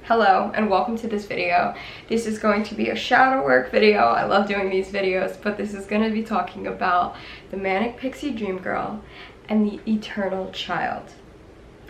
Hello and welcome to this video. This is going to be a shadow work video. I love doing these videos, but this is going to be talking about the manic pixie dream girl and the eternal child.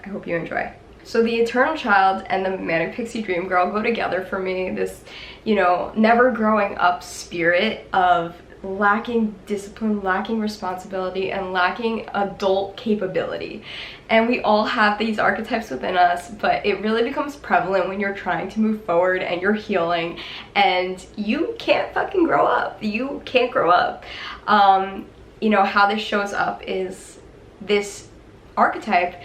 I hope you enjoy. So the eternal child and the manic pixie dream girl go together for me. This, never growing up spirit of lacking discipline, lacking responsibility, and lacking adult capability. And we all have these archetypes within us, but it really becomes prevalent when you're trying to move forward and you're healing and you can't fucking grow up. You can't grow up. How this shows up is this archetype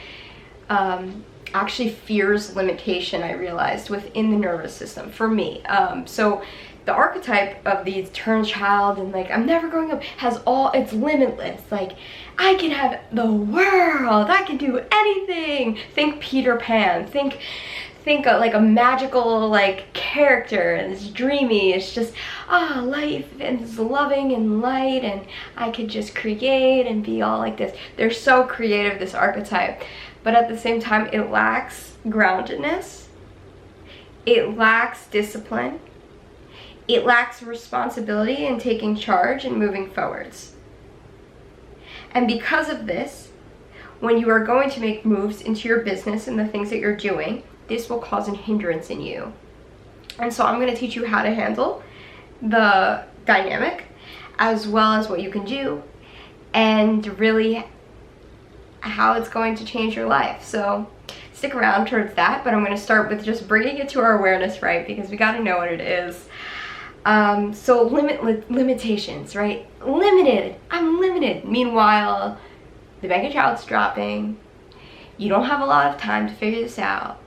actually fears limitation, I realized, within the nervous system for me. So the archetype of the eternal child and I'm never growing up it's limitless. I can have the world, I can do anything. Think Peter Pan, think a magical character, and it's dreamy, it's just life and it's loving and light, and I could just create and be all like this. They're so creative, this archetype, but at the same time it lacks groundedness, it lacks discipline, it lacks responsibility and taking charge and moving forwards. And because of this, when you are going to make moves into your business and the things that you're doing, this will cause a hindrance in you. And so I'm going to teach you how to handle the dynamic, as well as what you can do, and really how it's going to change your life. So stick around towards that, but I'm going to start with just bringing it to our awareness, right? Because we got to know what it is. So limitations, right? Limited. I'm limited. Meanwhile, the bank account's dropping. You don't have a lot of time to figure this out.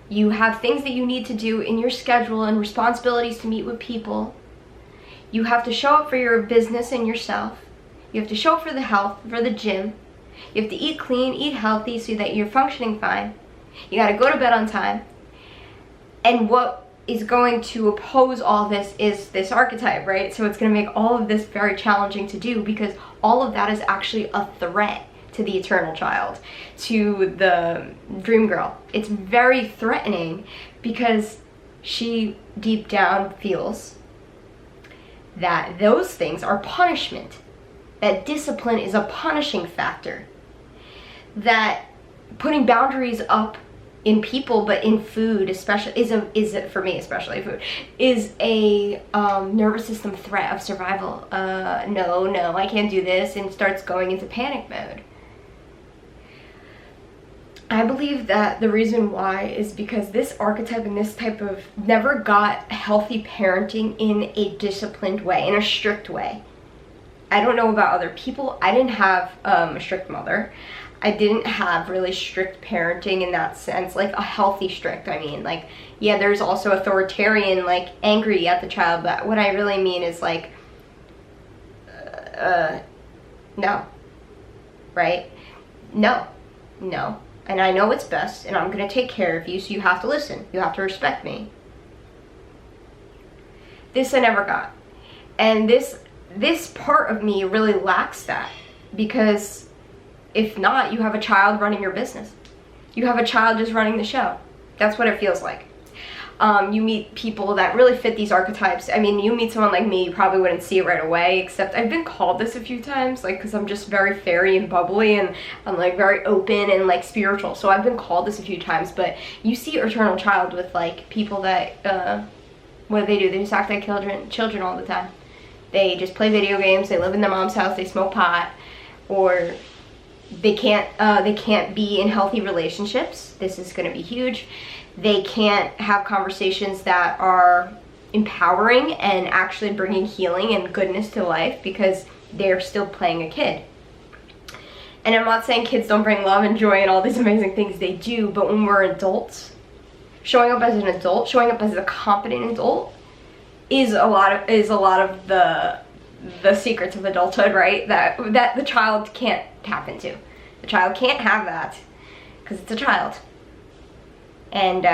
You have things that you need to do in your schedule and responsibilities to meet with people. You have to show up for your business and yourself. You have to show up for the health, for the gym. You have to eat clean, eat healthy so that you're functioning fine. You got to go to bed on time. And what is going to oppose all this is this archetype, right? So it's going to make all of this very challenging to do, because all of that is actually a threat to the eternal child, to the dream girl. It's very threatening because she deep down feels that those things are punishment, that discipline is a punishing factor, that putting boundaries up in people, but in food especially, for me especially food, is a nervous system threat of survival. No, I can't do this, and starts going into panic mode. I believe that the reason why is because this archetype and this type of never got healthy parenting in a disciplined way, in a strict way. I don't know about other people. I didn't have a strict mother. I didn't have really strict parenting in that sense, a healthy strict. I mean, yeah, there's also authoritarian, angry at the child, but what I really mean is no, right? No. And I know it's best, and I'm going to take care of you, so you have to listen. You have to respect me. This I never got. And this part of me really lacks that, because if not, you have a child running your business. You have a child just running the show. That's what it feels like. You meet people that really fit these archetypes. I mean, you meet someone like me, you probably wouldn't see it right away, except I've been called this a few times, because I'm just very fairy and bubbly, and I'm very open and spiritual. So I've been called this a few times, but you see eternal child with people that, what do? They just act like children all the time. They just play video games, they live in their mom's house, they smoke pot, or they can't be in healthy relationships. This is going to be huge. They can't have conversations that are empowering and actually bringing healing and goodness to life, because they're still playing a kid. And I'm not saying kids don't bring love and joy and all these amazing things, they do, but when we're adults, showing up as an adult, showing up as a competent adult is a lot of the secrets of adulthood, right? That the child can't tap into. The child can't have that because it's a child. And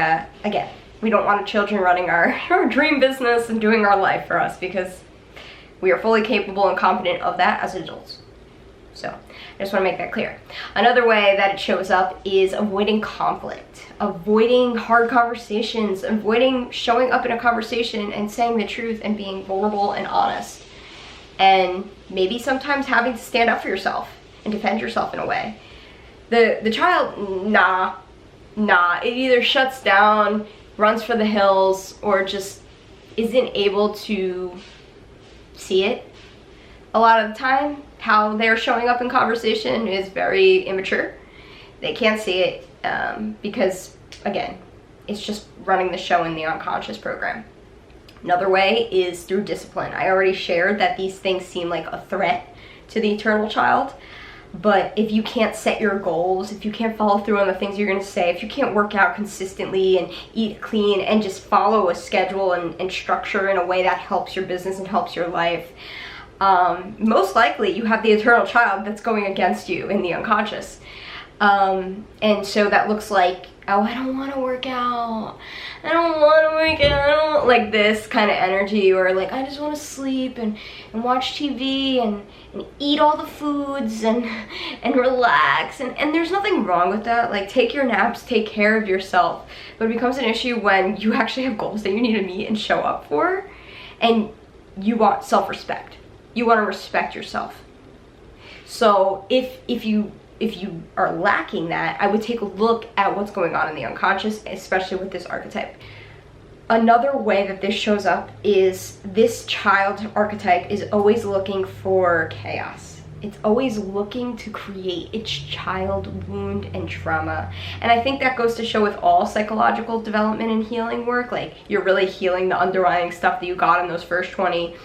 again, we don't want children running our dream business and doing our life for us, because we are fully capable and competent of that as adults. So just want to make that clear. Another way that it shows up is avoiding conflict, avoiding hard conversations, avoiding showing up in a conversation and saying the truth and being vulnerable and honest. And maybe sometimes having to stand up for yourself and defend yourself in a way. The child, nah. It either shuts down, runs for the hills, or just isn't able to see it. A lot of the time, how they're showing up in conversation is very immature. They can't see it because, again, it's just running the show in the unconscious program. Another way is through discipline. I already shared that these things seem like a threat to the eternal child, but if you can't set your goals, if you can't follow through on the things you're going to say, if you can't work out consistently and eat clean and just follow a schedule and structure in a way that helps your business and helps your life, most likely you have the eternal child that's going against you in the unconscious. And so that looks like, oh, I don't want to work out. I don't want to work out. I don't, like this kind of energy, or like, I just want to sleep and watch TV and eat all the foods and relax. And there's nothing wrong with that. Like, take your naps, take care of yourself. But it becomes an issue when you actually have goals that you need to meet and show up for, and you want self-respect. You want to respect yourself. So if you are lacking that, I would take a look at what's going on in the unconscious, especially with this archetype. Another way that this shows up is this child archetype is always looking for chaos. It's always looking to create its child wound and trauma. And I think that goes to show with all psychological development and healing work. Like, you're really healing the underlying stuff that you got in those first 20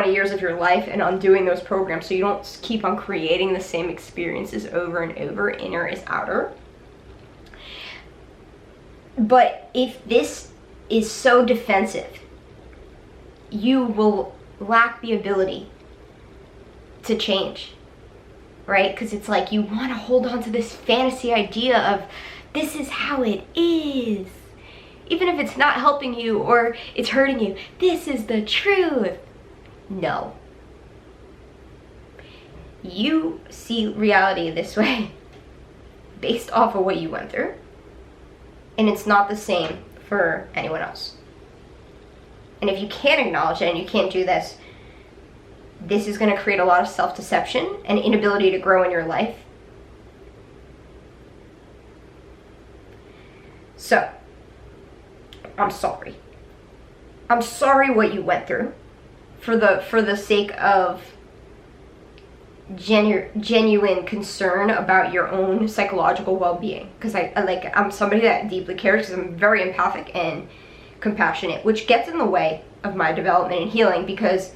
years of your life and undoing those programs so you don't keep on creating the same experiences over and over, inner is outer. But if this is so defensive, you will lack the ability to change, right? Because it's like you want to hold on to this fantasy idea of this is how it is. Even if it's not helping you or it's hurting you, this is the truth. No. You see reality this way based off of what you went through, and it's not the same for anyone else. And if you can't acknowledge it and you can't do this, this is going to create a lot of self-deception and inability to grow in your life. So, I'm sorry. I'm sorry what you went through. For the sake of genuine concern about your own psychological well-being, because I'm somebody that deeply cares, because I'm very empathic and compassionate, which gets in the way of my development and healing, because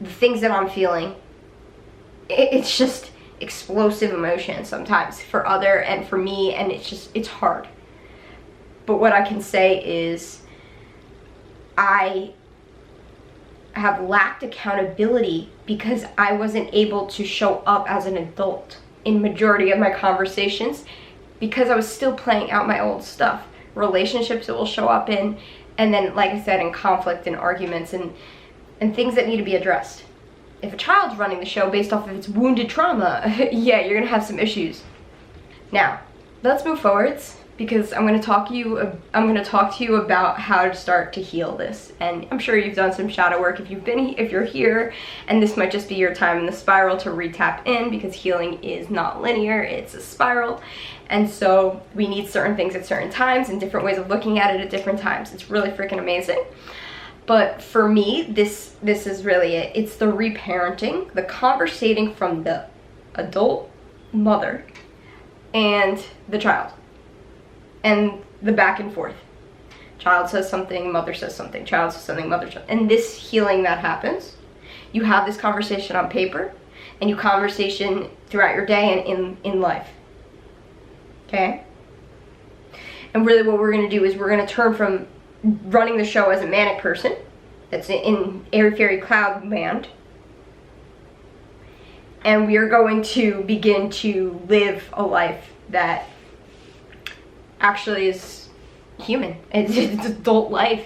the things that I'm feeling, it's just explosive emotion sometimes for other and for me, and it's hard. But what I can say is I have lacked accountability because I wasn't able to show up as an adult in majority of my conversations, because I was still playing out my old stuff. Relationships it will show up in, and then, like I said, in conflict and arguments and things that need to be addressed. If a child's running the show based off of its wounded trauma, yeah, you're gonna have some issues. Now, let's move forwards, because I'm going to talk to you about how to start to heal this. And I'm sure you've done some shadow work if you're here, and this might just be your time in the spiral to re-tap in, because healing is not linear, it's a spiral. And so we need certain things at certain times and different ways of looking at it at different times. It's really freaking amazing. But for me, this is really it. It's the reparenting, the conversating from the adult mother and the child. And the back and forth. Child says something, mother says something, child says something, mother says, and this healing that happens, you have this conversation on paper, and you conversation throughout your day and in life. Okay? And really what we're going to do is we're going to turn from running the show as a manic person that's in airy fairy cloud land, and we are going to begin to live a life that actually is human. It's adult life.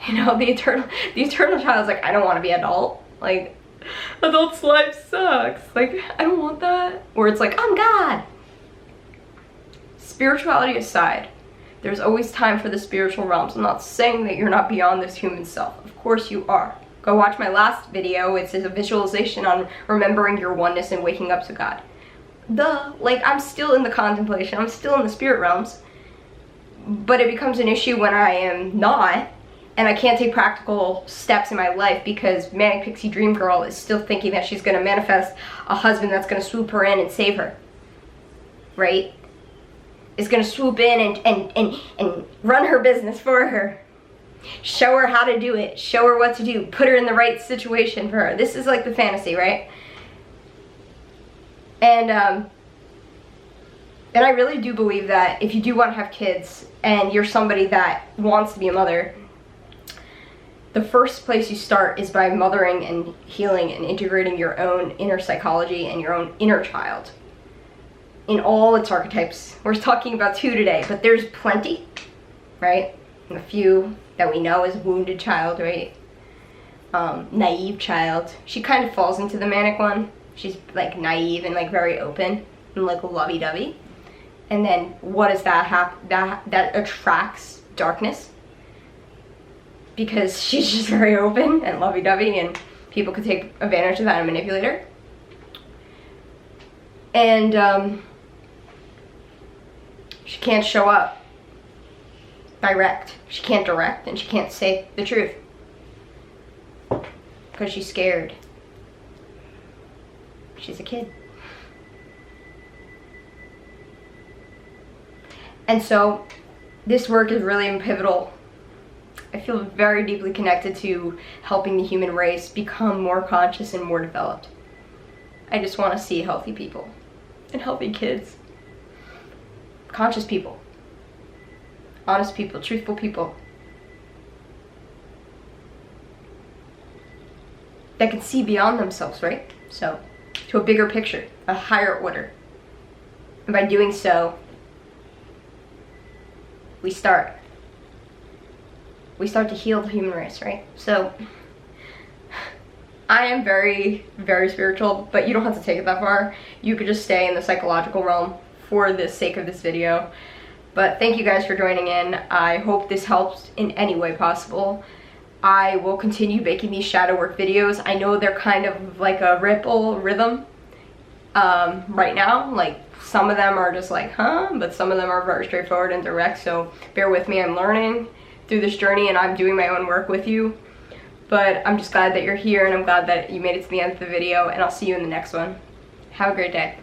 You know, the eternal child's like, I don't want to be adult. Like, Adults' life sucks. Like, I don't want that. Or it's like, I'm God. Spirituality aside, there's always time for the spiritual realms. I'm not saying that you're not beyond this human self. Of course you are. Go watch my last video. It's a visualization on remembering your oneness and waking up to God. Duh. Like, I'm still in the contemplation. I'm still in the spirit realms. But it becomes an issue when I am not, and I can't take practical steps in my life because Manic Pixie Dream Girl is still thinking that she's going to manifest a husband that's going to swoop her in and save her. Right? Is going to swoop in and run her business for her. Show her how to do it. Show her what to do. Put her in the right situation for her. This is like the fantasy, right? And I really do believe that if you do want to have kids and you're somebody that wants to be a mother, the first place you start is by mothering and healing and integrating your own inner psychology and your own inner child in all its archetypes. We're talking about 2 today, but there's plenty, right? And a few that we know is wounded child, right? Naive child. She kind of falls into the manic one. She's like naive and like very open and like lovey-dovey. And then what does that have? That attracts darkness because she's just very open and lovey-dovey, and people could take advantage of that and manipulate her. And she can't show up direct. She can't direct, and she can't say the truth because she's scared. She's a kid. And so this work is really pivotal. I feel very deeply connected to helping the human race become more conscious and more developed. I just want to see healthy people and healthy kids. Conscious people. Honest people. Truthful people. That can see beyond themselves, right? So, to a bigger picture, a higher order. And by doing so, we start to heal the human race, right? So, I am very, very spiritual, but you don't have to take it that far. You could just stay in the psychological realm for the sake of this video. But thank you guys for joining in. I hope this helps in any way possible. I will continue making these shadow work videos. I know they're kind of like a ripple rhythm right now. Like, some of them are just like, huh? But some of them are very straightforward and direct, so bear with me. I'm learning through this journey and I'm doing my own work with you. But I'm just glad that you're here, and I'm glad that you made it to the end of the video, and I'll see you in the next one. Have a great day.